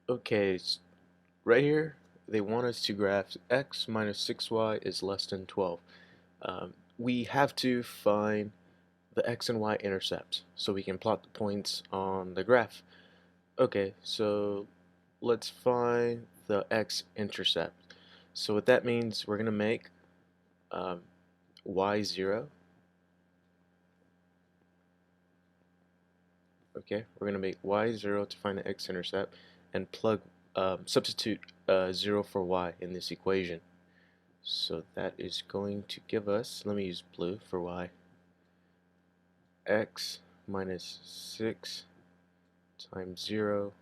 Okay, right here they want us to graph x minus 6y is less than 12. We have to find the x and y intercepts so we can plot the points on the graph. Okay, so let's find the x-intercept. So what that means, we're going to make y0. Okay, we're going to make y0 to find the x-intercept and substitute 0 for y in this equation. So that is going to give us, let me use blue for y, x minus 6 times 0.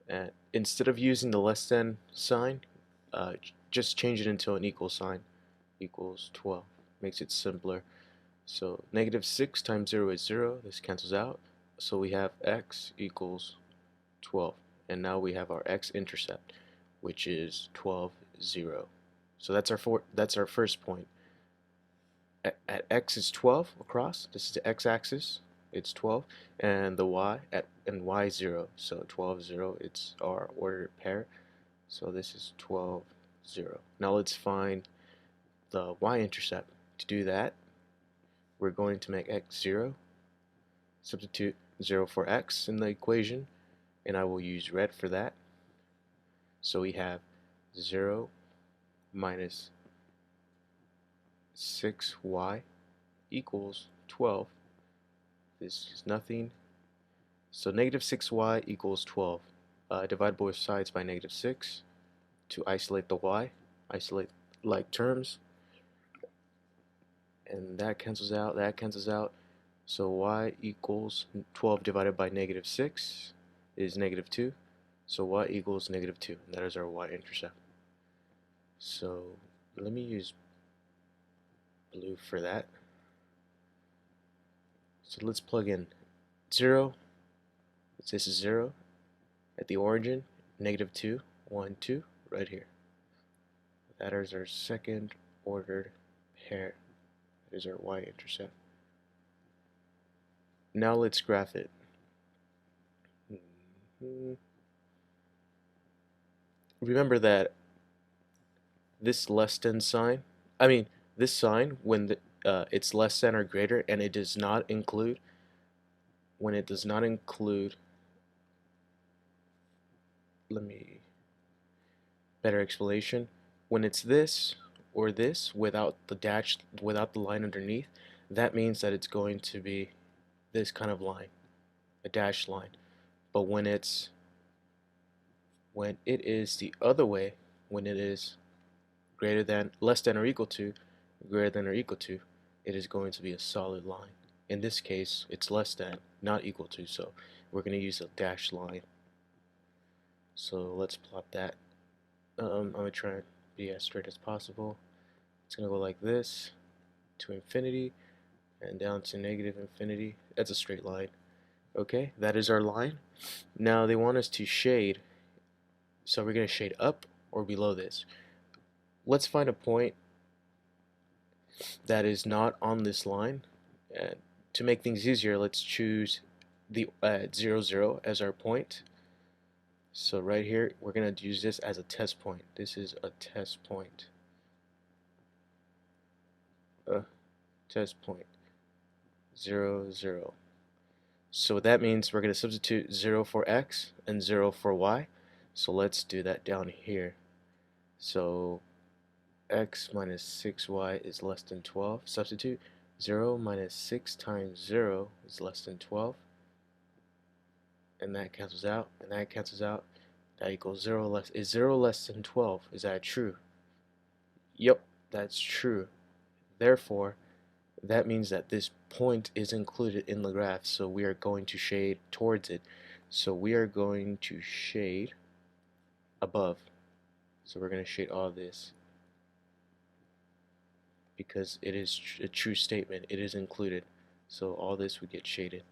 And instead of using the less than sign, just change it into an equal sign. Equals 12. Makes it simpler. So negative 6 times 0 is 0. This cancels out. So we have x equals 12. And now we have our x-intercept, which is 12, 0. So that's our first point. At x is 12 across. This is the x-axis. It's 12, and the y and y 0. So 12, 0. It's our ordered pair. So this is 12, 0. Now let's find the y-intercept. To do that, we're going to make x 0, substitute 0 for x in the equation, and I will use red for that. So we have 0 minus 6y equals 12. This is nothing. So negative 6y equals 12. Divide both sides by negative 6 to isolate the y, isolate like terms, and that cancels out. So y equals 12 divided by negative 6 is negative 2. So y equals negative 2. And that is our y-intercept. So let me use blue for that. So let's plug in 0. This is 0 at the origin, negative 2, 1, 2, right here. That is our second ordered pair. That is our y-intercept. Now let's graph it. Remember that this less than sign, this sign, when it's less than or greater and it does not include, when it does not include, better explanation, when it's this or this without the dash, without the line underneath, that means that it's going to be this kind of line, a dashed line. But when it is the other way, when it is greater than, less than or equal to, greater than or equal to, it is going to be a solid line. In this case, it's less than, not equal to, so we're going to use a dashed line. So let's plot that. I'm going to try and be as straight as possible. It's going to go like this to infinity and down to negative infinity. That's a straight line. Okay, that is our line. Now they want us to shade, so we're going to shade up or below this. Let's find a point that is not on this line. And to make things easier, let's choose the 0, 0 as our point. So right here, we're going to use this as a test point. This is a test point. Test point. 0, 0. So that means we're going to substitute 0 for x and 0 for y. So let's do that down here. So x minus 6y is less than 12. Substitute 0 minus 6 times 0 is less than 12. And that cancels out, and that cancels out. That equals 0 less. Is 0 less than 12? Is that true? Yep, that's true. Therefore, that means that this point is included in the graph, so we are going to shade towards it. So we are going to shade above. So we're going to shade all this because it is a true statement. It is included. So all this would get shaded.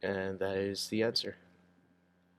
And that is the answer.